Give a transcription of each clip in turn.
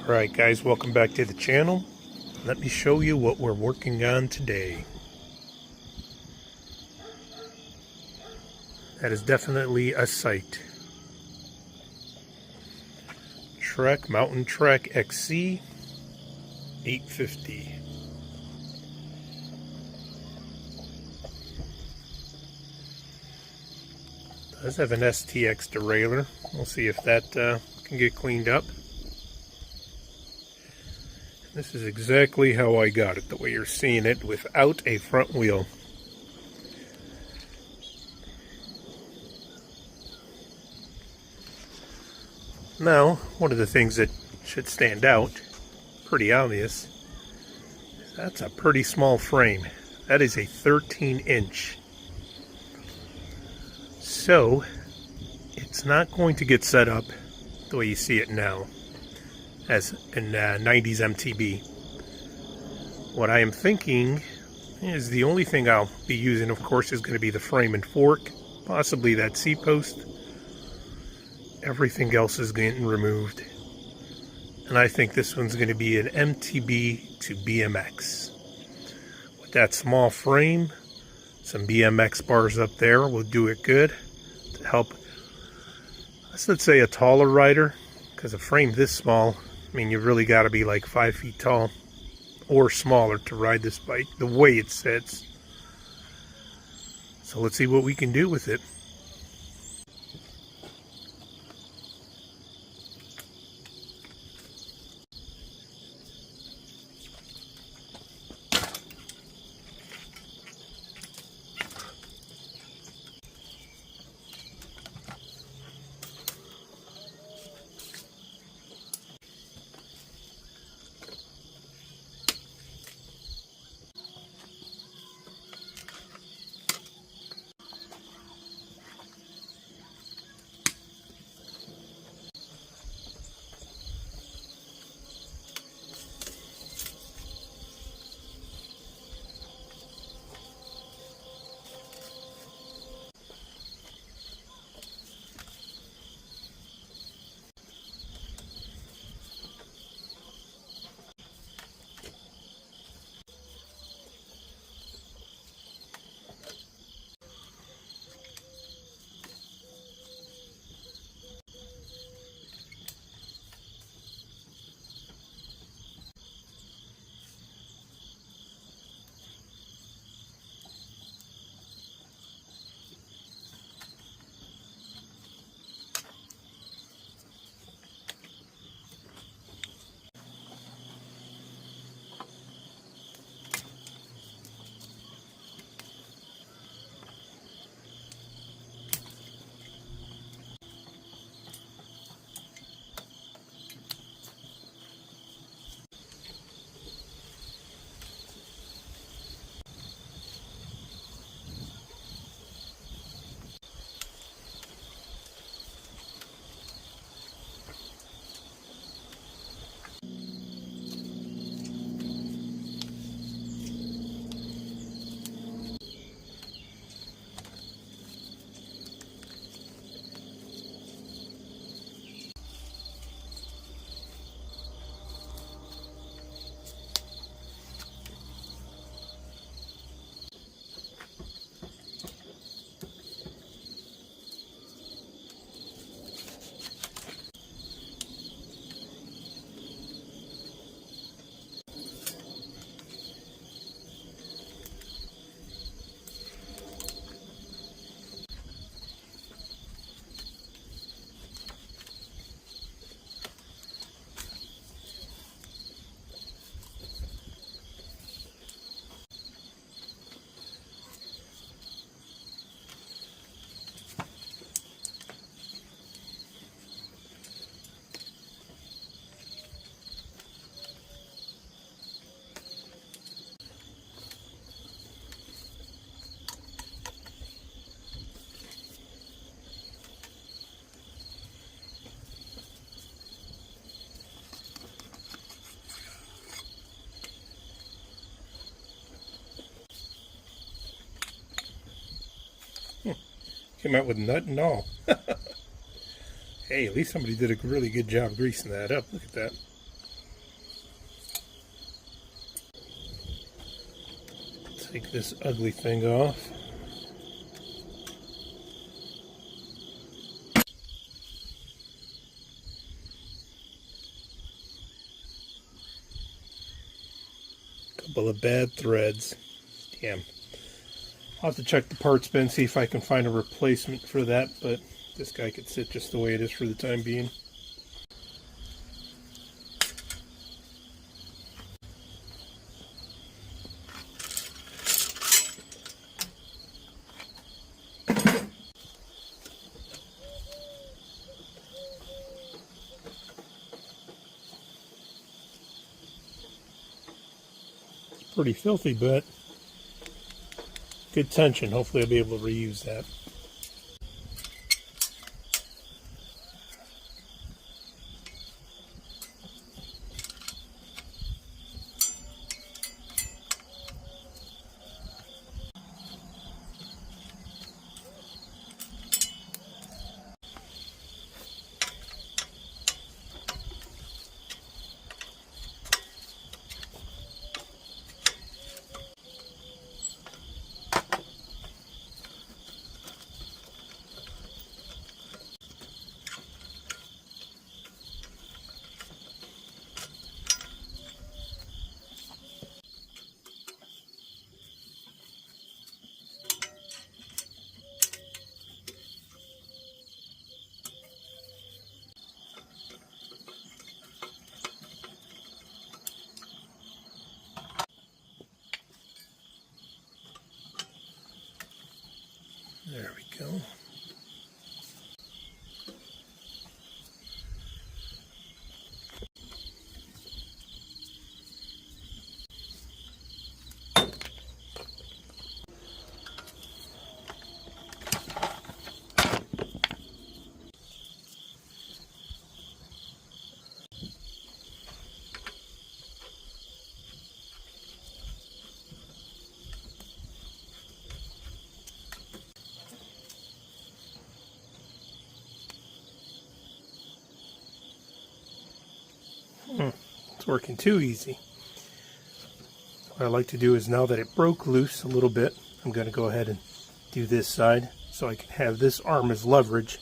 Alright guys, welcome back to the channel. Let me show you what we're working on today. That is definitely a sight. Trek Mountain Trek XC 850. Does have an STX derailleur. We'll see if that can get cleaned up. This is exactly how I got it, the way you're seeing it, without a front wheel. Now, one of the things that should stand out, pretty obvious, is that's a pretty small frame. That is a 13-inch. So, it's not going to get set up the way you see it now, as in 90s MTB. What I am thinking is the only thing I'll be using, of course, is going to be the frame and fork, possibly that seat post. Everything else is getting removed. And I think this one's going to be an MTB to BMX. With that small frame, some BMX bars up there will do it good to help, let's say, a taller rider, because a frame this small, I mean, you really got to be like 5 feet tall or smaller to ride this bike, the way it sits. So let's see what we can do with it. Came out with nut and all. Hey, at least somebody did a really good job greasing that up. Look at that. Take this ugly thing off. Couple of bad threads. Damn. I'll have to check the parts bin, see if I can find a replacement for that, but this guy could sit just the way it is for the time being. Pretty filthy, but good tension. Hopefully I'll be able to reuse that. There we go. It's working too easy. What I like to do is, now that it broke loose a little bit, I'm going to go ahead and do this side so I can have this arm as leverage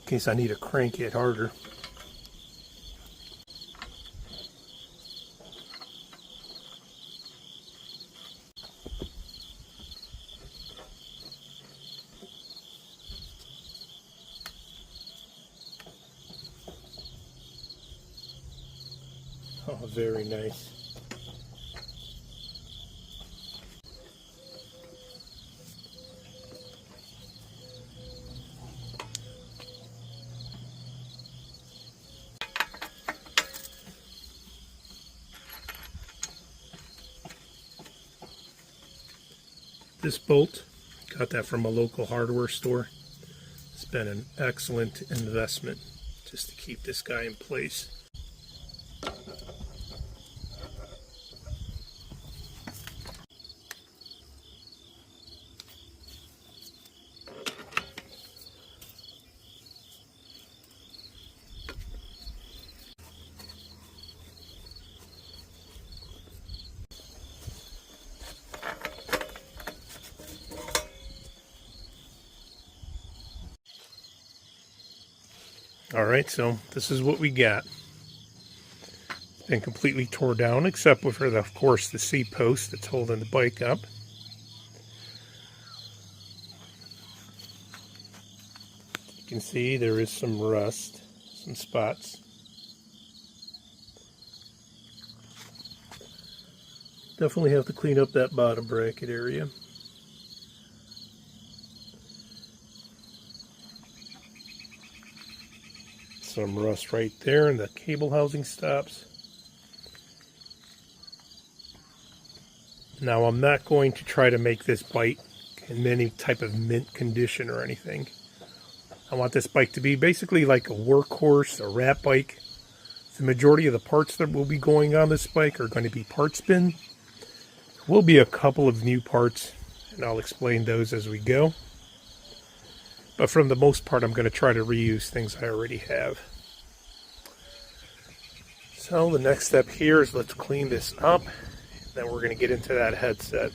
in case I need to crank it harder. Oh, very nice. This bolt, got that from a local hardware store. It's been an excellent investment just to keep this guy in place. Alright, so this is what we got. It's been completely tore down, except for, of course, the seat post that's holding the bike up. You can see there is some rust, some spots. Definitely have to clean up that bottom bracket area. Some rust right there in the cable housing stops. Now I'm not going to try to make this bike in any type of mint condition or anything. I want this bike to be basically like a workhorse, a rat bike. The majority of the parts that will be going on this bike are going to be parts bin. There will be a couple of new parts, and I'll explain those as we go. But for the most part, I'm going to try to reuse things I already have. So the next step here is let's clean this up. Then we're going to get into that headset.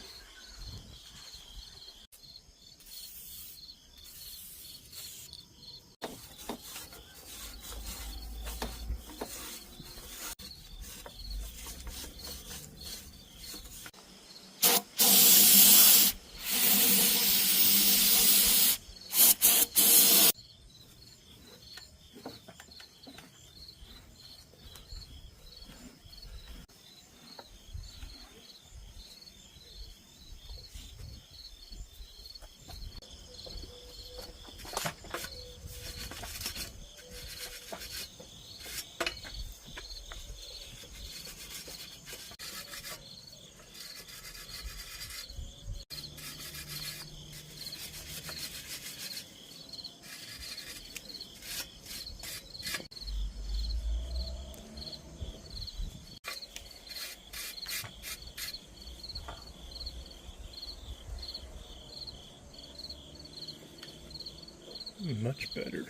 Much better.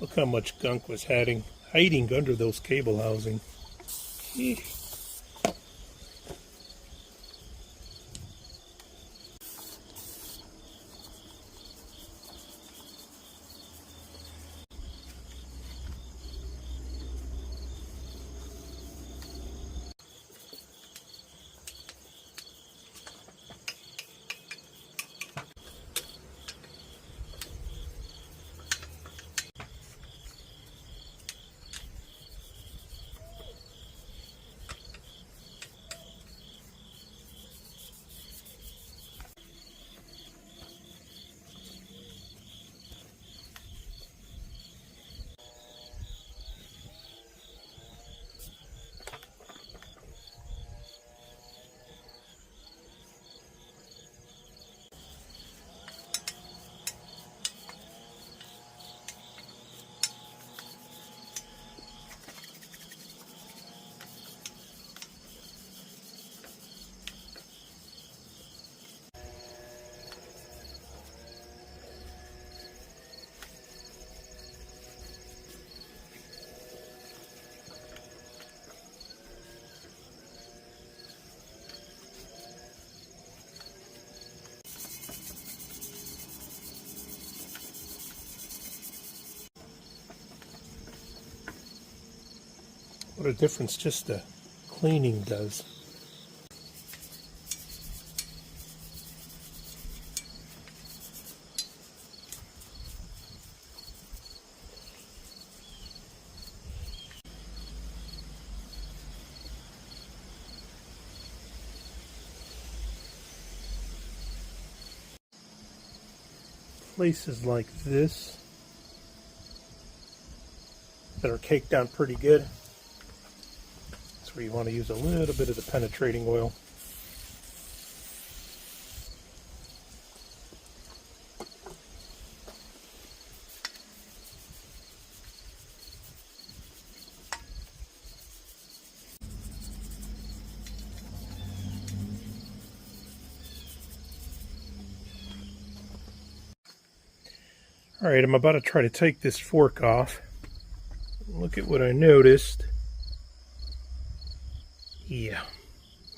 Look how much gunk was hiding under those cable housing. Eesh. What a difference just the cleaning does. Places like this that are caked down pretty good, that's where you want to use a little bit of the penetrating oil. Alright, I'm about to try to take this fork off. Look at what I noticed. Yeah,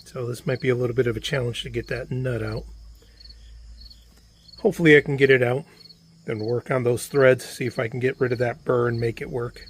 so this might be a little bit of a challenge to get that nut out. hopefully I can get it out. Then work on those threads, see if I can get rid of that burr and make it work.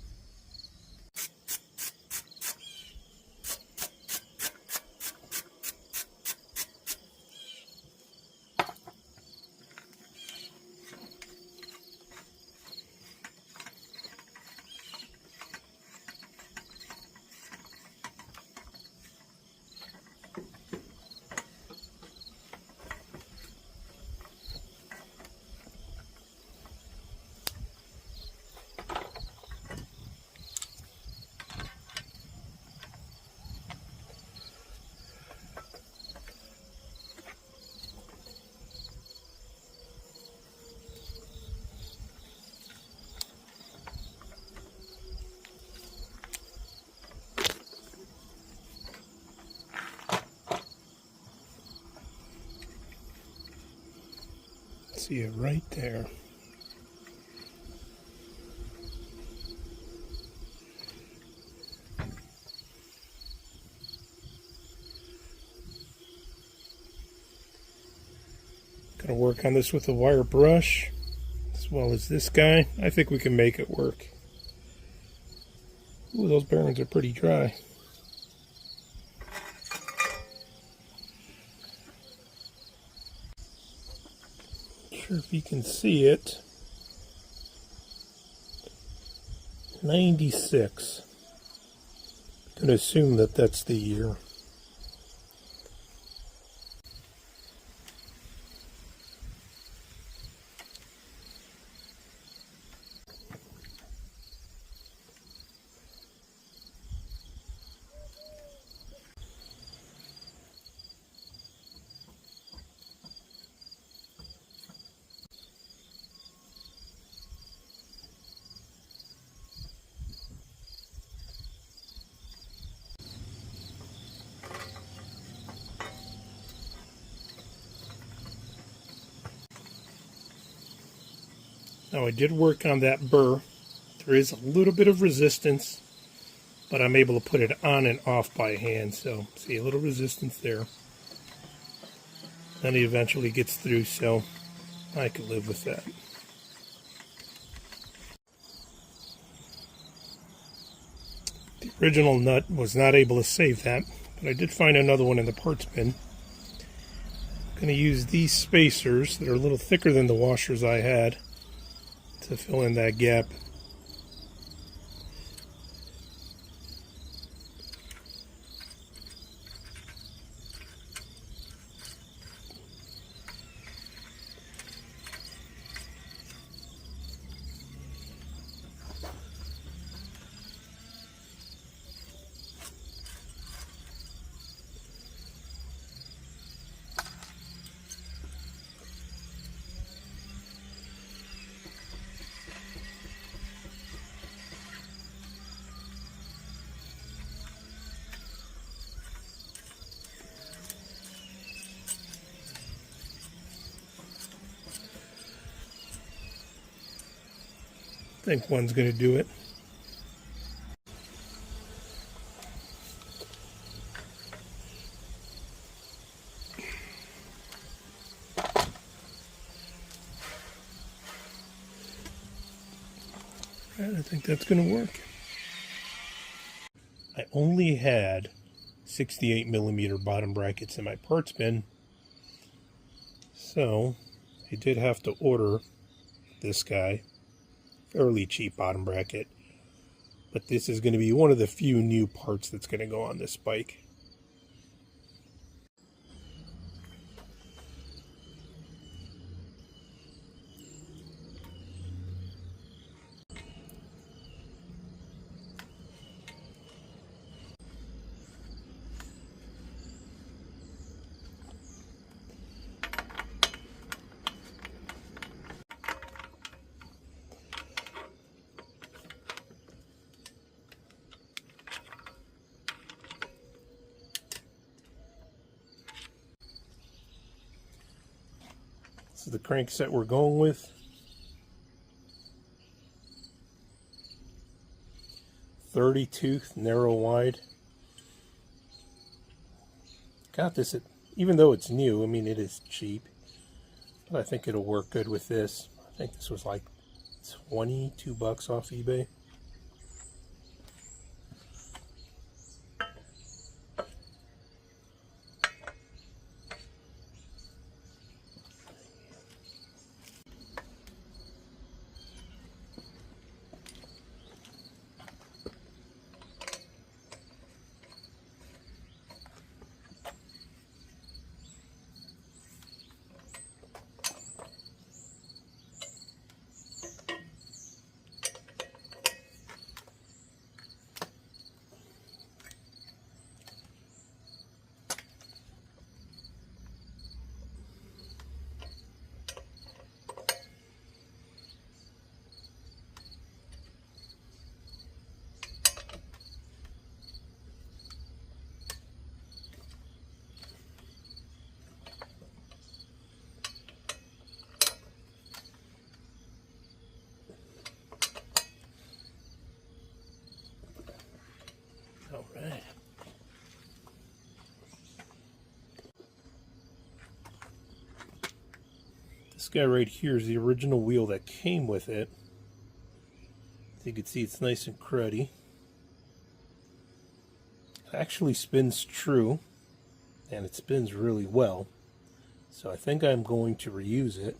See it right there. Gonna work on this with a wire brush as well as this guy. I think we can make it work. Ooh, those bearings are pretty dry. Sure if you can see it. 96. I'm gonna assume that that's the year. Now I did work on that burr. There is a little bit of resistance, but I'm able to put it on and off by hand. So see a little resistance there. Then it eventually gets through, so I can live with that. The original nut was not able to save that, but I did find another one in the parts bin. I'm going to use these spacers that are a little thicker than the washers I had to fill in that gap. I think one's going to do it. I think that's going to work. I only had 68mm bottom brackets in my parts bin, so I did have to order this guy. Fairly cheap bottom bracket, but this is going to be one of the few new parts that's going to go on this bike. This is the crankset we're going with. 30 tooth, narrow wide. Got this at, even though it's new, I mean it is cheap. But I think it'll work good with this. I think this was like $22 off eBay. All right. This guy right here is the original wheel that came with it. As you can see, it's nice and cruddy. It actually spins true, and it spins really well. So I think I'm going to reuse it.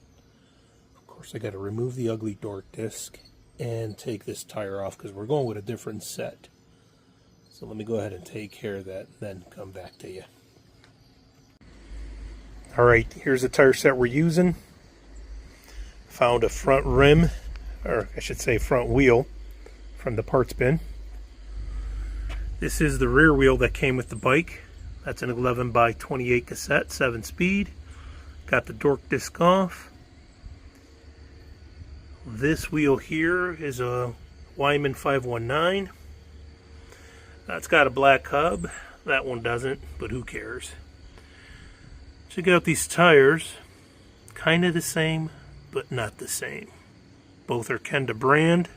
Of course, I got to remove the ugly dork disc and take this tire off because we're going with a different set. So let me go ahead and take care of that and then come back to you. Alright, here's the tire set we're using. Found a front rim, or I should say front wheel, from the parts bin. This is the rear wheel that came with the bike. That's an 11x28 cassette, 7-speed. Got the dork disc off. This wheel here is a Wyman 519. It's got a black hub. That one doesn't, but who cares? Check out these tires. Kind of the same, but not the same. Both are Kenda brand.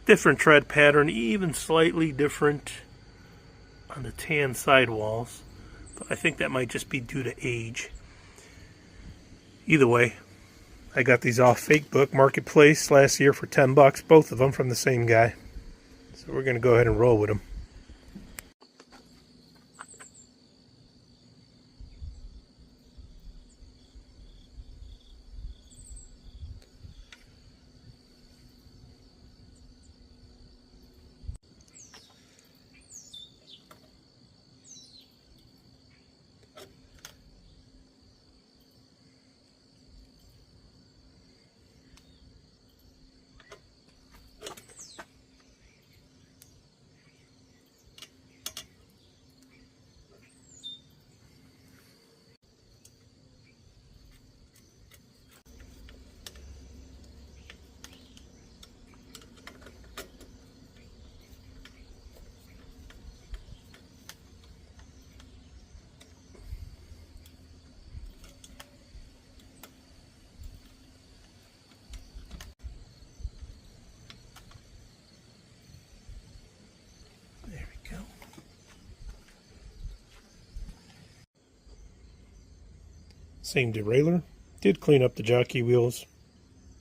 Different tread pattern, even slightly different on the tan sidewalls. But I think that might just be due to age. Either way, I got these off Facebook Marketplace last year for $10, both of them from the same guy. So we're going to go ahead and roll with them. Same derailleur. Did clean up the jockey wheels.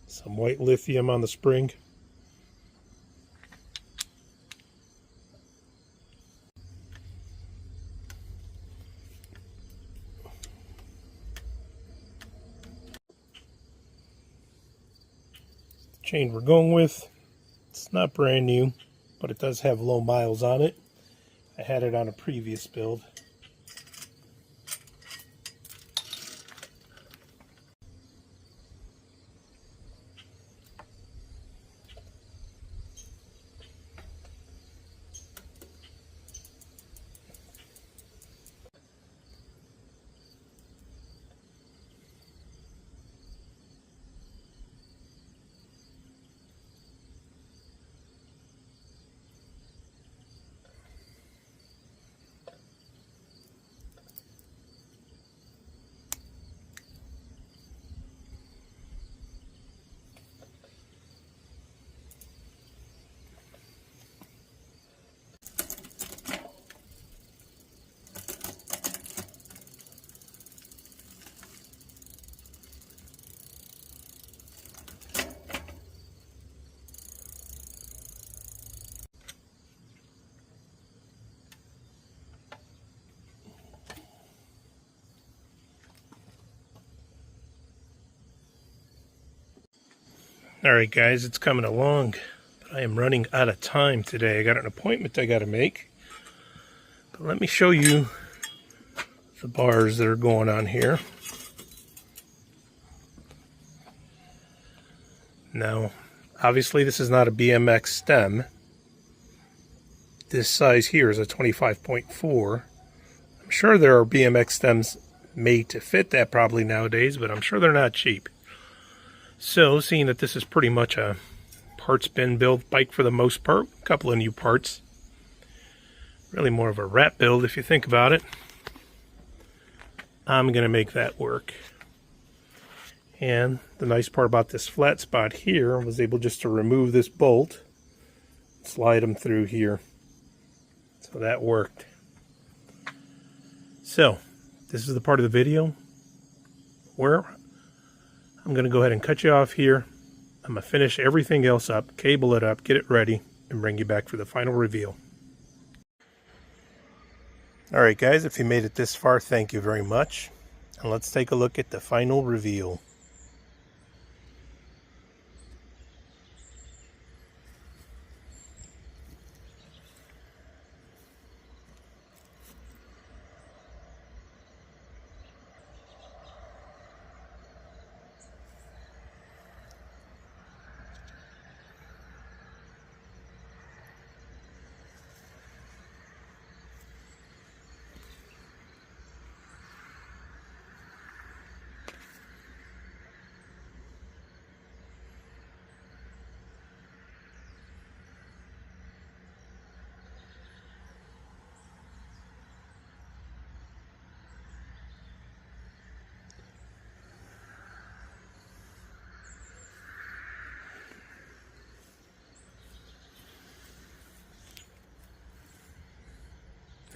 Some white lithium on the spring. The chain we're going with, it's not brand new, but it does have low miles on it. I had it on a previous build. Alright guys, it's coming along, but I am running out of time today. I got an appointment I got to make. But let me show you the bars that are going on here. Now, obviously this is not a BMX stem. This size here is a 25.4. I'm sure there are BMX stems made to fit that probably nowadays, but I'm sure they're not cheap. So, seeing that this is pretty much a parts bin build bike for the most part, a couple of new parts. Really more of a wrap build if you think about it. I'm going to make that work. And the nice part about this flat spot here, I was able just to remove this bolt, slide them through here. So that worked. So, this is the part of the video where I'm going to go ahead and cut you off here. I'm going to finish everything else up, cable it up, get it ready, and bring you back for the final reveal. Alright guys, if you made it this far, thank you very much. And let's take a look at the final reveal.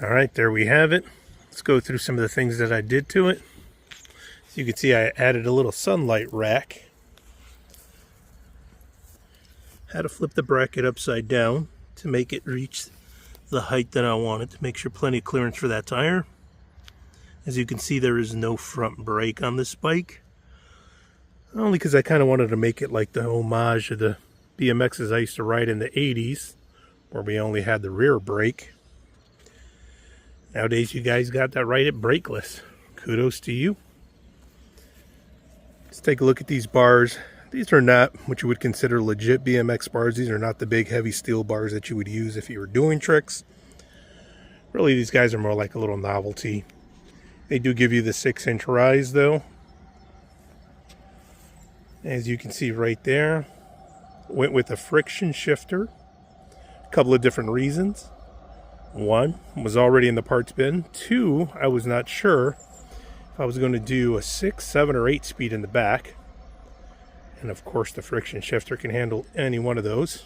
Alright, there we have it. Let's go through some of the things that I did to it. As you can see, I added a little sunlight rack. Had to flip the bracket upside down to make it reach the height that I wanted, to make sure plenty of clearance for that tire. As you can see, there is no front brake on this bike. Only because I kind of wanted to make it like the homage of the BMXs I used to ride in the 80s, where we only had the rear brake. Nowadays, you guys got that right at brakeless. Kudos to you. Let's take a look at these bars. These are not what you would consider legit BMX bars. These are not the big heavy steel bars that you would use if you were doing tricks. Really, these guys are more like a little novelty. They do give you the 6-inch rise though. As you can see right there, went with a friction shifter. A couple of different reasons. One, was already in the parts bin. Two, I was not sure if I was going to do a 6, 7, or 8 speed in the back. And of course the friction shifter can handle any one of those.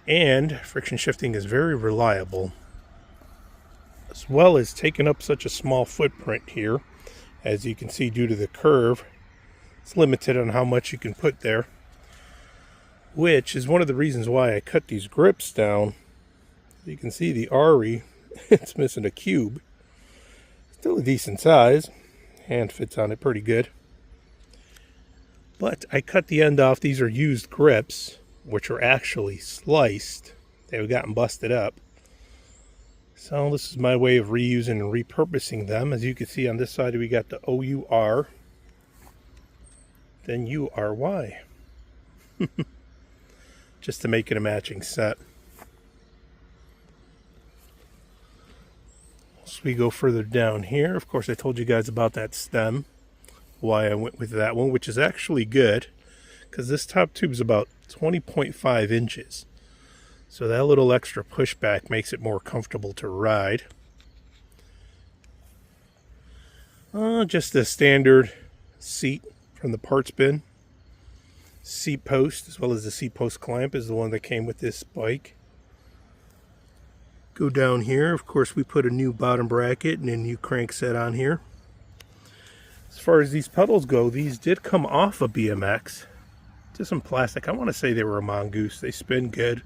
And friction shifting is very reliable, as well as taking up such a small footprint here. As you can see, due to the curve, it's limited on how much you can put there, which is one of the reasons why I cut these grips down. You can see the RE, it's missing a cube. Still a decent size. Hand fits on it pretty good. But I cut the end off. These are used grips, which are actually sliced. They've gotten busted up. So this is my way of reusing and repurposing them. As you can see on this side, we got the OUR, then URY. Just to make it a matching set. So we go further down here. Of course, I told you guys about that stem, why I went with that one, which is actually good because this top tube is about 20.5 inches. So that little extra pushback makes it more comfortable to ride. Just a standard seat from the parts bin. Seat post, as well as the seat post clamp, is the one that came with this bike. Go down here. Of course, we put a new bottom bracket and a new crank set on here. As far as these pedals go, these did come off a BMX. Just some plastic. I want to say they were a Mongoose. They spin good,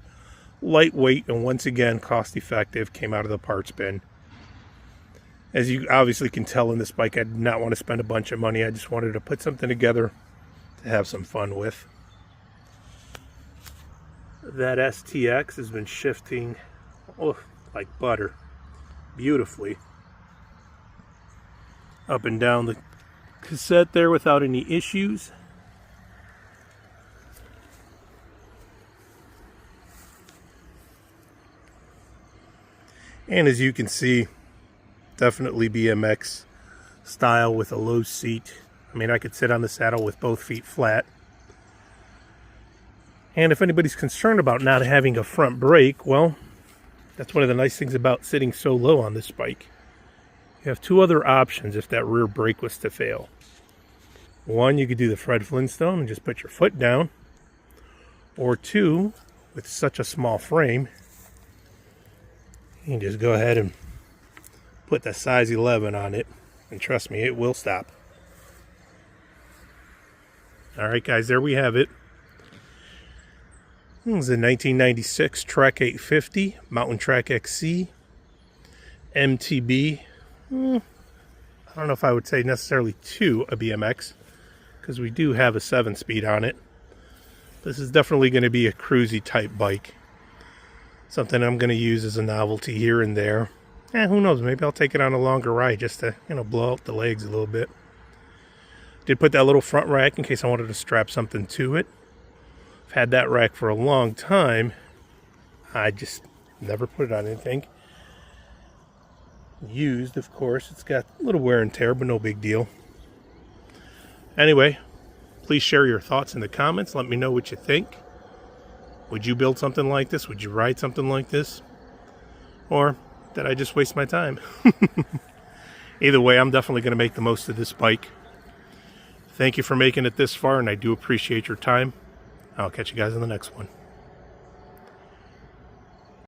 lightweight, and once again, cost effective. Came out of the parts bin. As you obviously can tell in this bike, I did not want to spend a bunch of money. I just wanted to put something together to have some fun with. That STX has been shifting like butter, beautifully up and down the cassette there without any issues. And as you can see, definitely BMX style with a low seat. I mean, I could sit on the saddle with both feet flat. And if anybody's concerned about not having a front brake, well, that's one of the nice things about sitting so low on this bike. You have two other options if that rear brake was to fail. One, you could do the Fred Flintstone and just put your foot down. Or two, with such a small frame, you can just go ahead and put the size 11 on it, and trust me, it will stop. Alright guys, there we have it. This is a 1996 Trek 850 Mountain Trek XC MTB. I don't know if I would say necessarily to a BMX, because we do have a 7-speed on it. This is definitely going to be a cruisy type bike. Something I'm going to use as a novelty here and there. Who knows, maybe I'll take it on a longer ride just to, blow out the legs a little bit. Did put that little front rack in case I wanted to strap something to it. I've had that rack for a long time. I just never put it on anything. Used, of course. It's got a little wear and tear, but no big deal. Anyway, please share your thoughts in the comments. Let me know what you think. Would you build something like this? Would you ride something like this? Or did I just waste my time? Either way, I'm definitely going to make the most of this bike. Thank you for making it this far, and I do appreciate your time. I'll catch you guys in the next one.